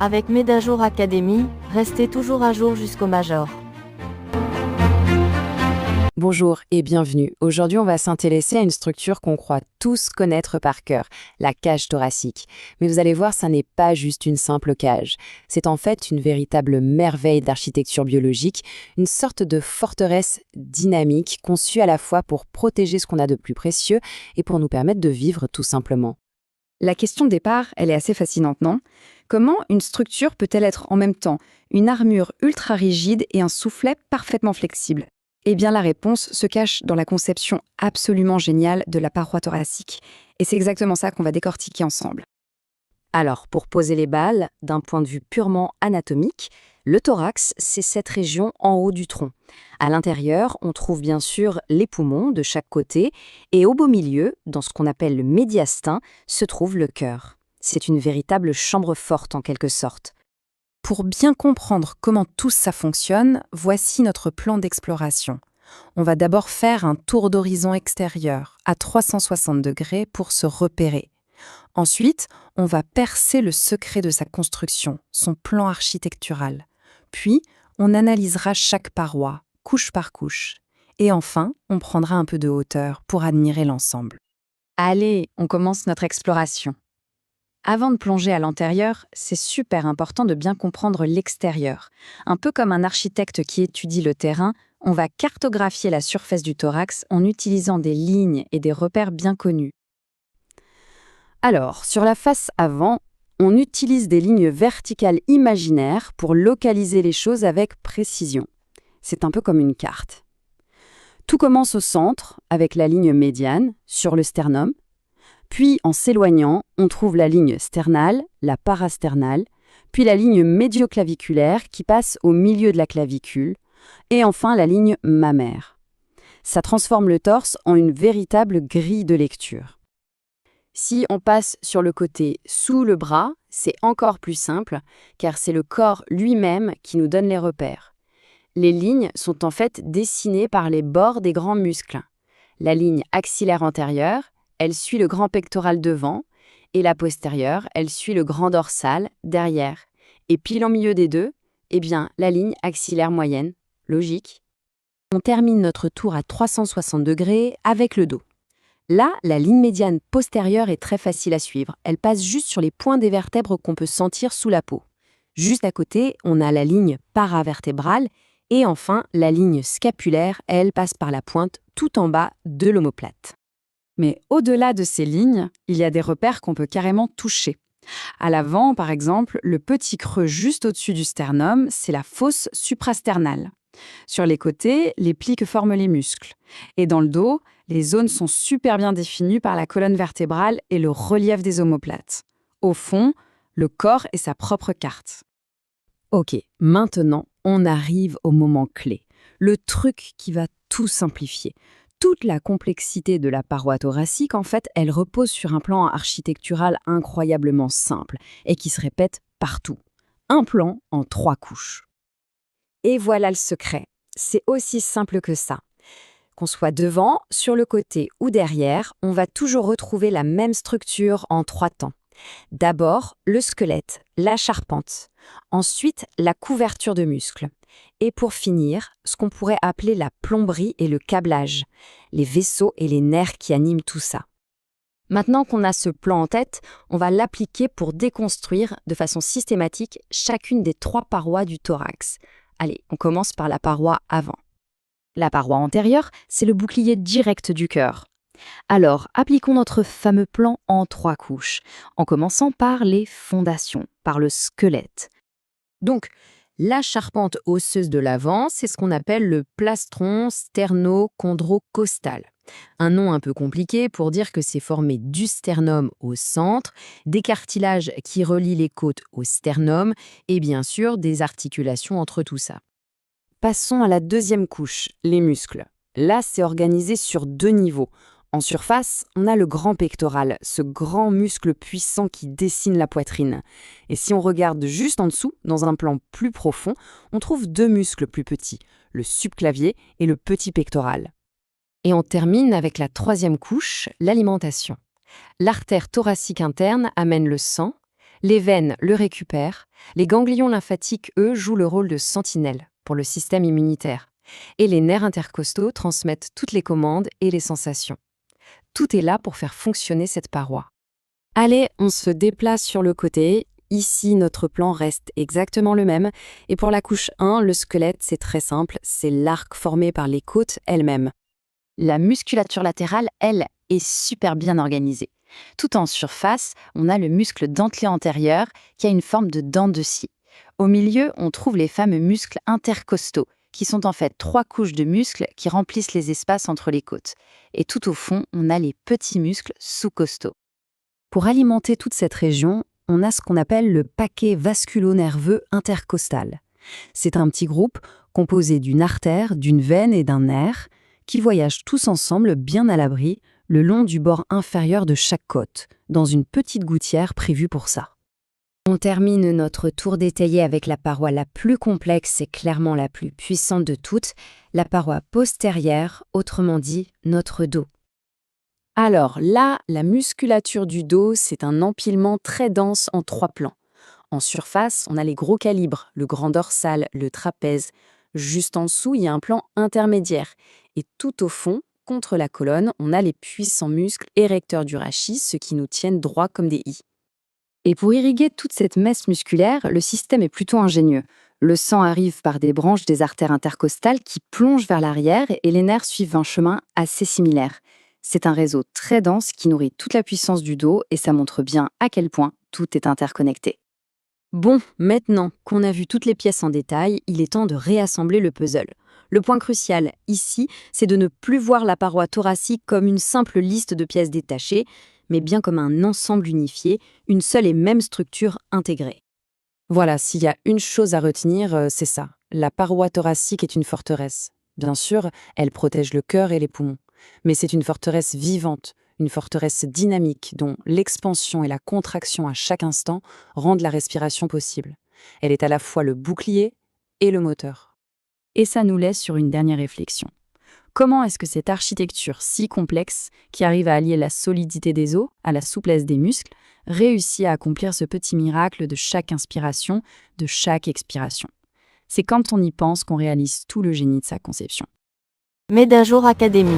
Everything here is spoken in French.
Avec Medajour Academy, restez toujours à jour jusqu'au major. Bonjour et bienvenue. Aujourd'hui, on va s'intéresser à une structure qu'on croit tous connaître par cœur, la cage thoracique. Mais vous allez voir, ça n'est pas juste une simple cage. C'est en fait une véritable merveille d'architecture biologique, une sorte de forteresse dynamique conçue à la fois pour protéger ce qu'on a de plus précieux et pour nous permettre de vivre tout simplement. La question de départ, elle est assez fascinante, non? Comment une structure peut-elle être en même temps une armure ultra rigide et un soufflet parfaitement flexible? Eh bien, la réponse se cache dans la conception absolument géniale de la paroi thoracique. Et c'est exactement ça qu'on va décortiquer ensemble. Alors, pour poser les balles, d'un point de vue purement anatomique, le thorax, c'est cette région en haut du tronc. À l'intérieur, on trouve bien sûr les poumons de chaque côté, et au beau milieu, dans ce qu'on appelle le médiastin, se trouve le cœur. C'est une véritable chambre forte en quelque sorte. Pour bien comprendre comment tout ça fonctionne, voici notre plan d'exploration. On va d'abord faire un tour d'horizon extérieur à 360 degrés pour se repérer. Ensuite, on va percer le secret de sa construction, son plan architectural. Puis, on analysera chaque paroi, couche par couche. Et enfin, on prendra un peu de hauteur pour admirer l'ensemble. Allez, on commence notre exploration. Avant de plonger à l'intérieur, c'est super important de bien comprendre l'extérieur. Un peu comme un architecte qui étudie le terrain, on va cartographier la surface du thorax en utilisant des lignes et des repères bien connus. Alors, sur la face avant, on utilise des lignes verticales imaginaires pour localiser les choses avec précision. C'est un peu comme une carte. Tout commence au centre, avec la ligne médiane, sur le sternum. Puis, en s'éloignant, on trouve la ligne sternale, la parasternale, puis la ligne médioclaviculaire qui passe au milieu de la clavicule, et enfin la ligne mammaire. Ça transforme le torse en une véritable grille de lecture. Si on passe sur le côté sous le bras, c'est encore plus simple, car c'est le corps lui-même qui nous donne les repères. Les lignes sont en fait dessinées par les bords des grands muscles. La ligne axillaire antérieure, elle suit le grand pectoral devant, et la postérieure, elle suit le grand dorsal derrière. Et pile en milieu des deux, eh bien, la ligne axillaire moyenne. Logique. On termine notre tour à 360 degrés avec le dos. Là, la ligne médiane postérieure est très facile à suivre. Elle passe juste sur les points des vertèbres qu'on peut sentir sous la peau. Juste à côté, on a la ligne paravertébrale, et enfin, la ligne scapulaire, elle passe par la pointe tout en bas de l'omoplate. Mais au-delà de ces lignes, il y a des repères qu'on peut carrément toucher. À l'avant, par exemple, le petit creux juste au-dessus du sternum, c'est la fosse suprasternale. Sur les côtés, les plis que forment les muscles. Et dans le dos, les zones sont super bien définies par la colonne vertébrale et le relief des omoplates. Au fond, le corps est sa propre carte. Ok, maintenant, on arrive au moment clé. Le truc qui va tout simplifier. Toute la complexité de la paroi thoracique, en fait, elle repose sur un plan architectural incroyablement simple et qui se répète partout. Un plan en 3 couches. Et voilà le secret. C'est aussi simple que ça. Qu'on soit devant, sur le côté ou derrière, on va toujours retrouver la même structure en 3 temps. D'abord, le squelette, la charpente. Ensuite, la couverture de muscles. Et pour finir, ce qu'on pourrait appeler la plomberie et le câblage, les vaisseaux et les nerfs qui animent tout ça. Maintenant qu'on a ce plan en tête, on va l'appliquer pour déconstruire de façon systématique chacune des 3 parois du thorax. Allez, on commence par la paroi avant. La paroi antérieure, c'est le bouclier direct du cœur. Alors, appliquons notre fameux plan en 3 couches, en commençant par les fondations, par le squelette. Donc, la charpente osseuse de l'avant, c'est ce qu'on appelle le plastron sterno-chondrocostal. Un nom un peu compliqué pour dire que c'est formé du sternum au centre, des cartilages qui relient les côtes au sternum et bien sûr des articulations entre tout ça. Passons à la deuxième couche, les muscles. Là, c'est organisé sur 2 niveaux. En surface, on a le grand pectoral, ce grand muscle puissant qui dessine la poitrine. Et si on regarde juste en dessous, dans un plan plus profond, on trouve 2 muscles plus petits, le subclavier et le petit pectoral. Et on termine avec la 3e couche, l'alimentation. L'artère thoracique interne amène le sang, Les veines le récupèrent, les ganglions lymphatiques, eux, jouent le rôle de sentinelle pour le système immunitaire. Et les nerfs intercostaux transmettent toutes les commandes et les sensations. Tout est là pour faire fonctionner cette paroi. Allez, on se déplace sur le côté. Ici, notre plan reste exactement le même. Et pour la couche 1, le squelette, c'est très simple, c'est l'arc formé par les côtes elles-mêmes. La musculature latérale, elle, est super bien organisée. Tout en surface, on a le muscle dentelé antérieur qui a une forme de dent de scie. Au milieu, on trouve les fameux muscles intercostaux, qui sont en fait 3 couches de muscles qui remplissent les espaces entre les côtes. Et tout au fond, on a les petits muscles sous-costaux. Pour alimenter toute cette région, on a ce qu'on appelle le paquet vasculo-nerveux intercostal. C'est un petit groupe composé d'une artère, d'une veine et d'un nerf qui voyagent tous ensemble bien à l'abri le long du bord inférieur de chaque côte, dans une petite gouttière prévue pour ça. On termine notre tour détaillé avec la paroi la plus complexe et clairement la plus puissante de toutes, la paroi postérieure, autrement dit notre dos. Alors là, la musculature du dos, c'est un empilement très dense en 3 plans. En surface, on a les gros calibres, le grand dorsal, le trapèze. Juste en dessous, il y a un plan intermédiaire. Et tout au fond, contre la colonne, on a les puissants muscles érecteurs du rachis, ceux qui nous tiennent droits comme des i. Et pour irriguer toute cette masse musculaire, le système est plutôt ingénieux. Le sang arrive par des branches des artères intercostales qui plongent vers l'arrière et les nerfs suivent un chemin assez similaire. C'est un réseau très dense qui nourrit toute la puissance du dos et ça montre bien à quel point tout est interconnecté. Bon, maintenant qu'on a vu toutes les pièces en détail, il est temps de réassembler le puzzle. Le point crucial ici, c'est de ne plus voir la paroi thoracique comme une simple liste de pièces détachées, mais bien comme un ensemble unifié, une seule et même structure intégrée. Voilà, s'il y a une chose à retenir, c'est ça. La paroi thoracique est une forteresse. Bien sûr, elle protège le cœur et les poumons. Mais c'est une forteresse vivante, une forteresse dynamique dont l'expansion et la contraction à chaque instant rendent la respiration possible. Elle est à la fois le bouclier et le moteur. Et ça nous laisse sur une dernière réflexion. Comment est-ce que cette architecture si complexe, qui arrive à allier la solidité des os à la souplesse des muscles, réussit à accomplir ce petit miracle de chaque inspiration, de chaque expiration? C'est quand on y pense qu'on réalise tout le génie de sa conception. Médajour Academy.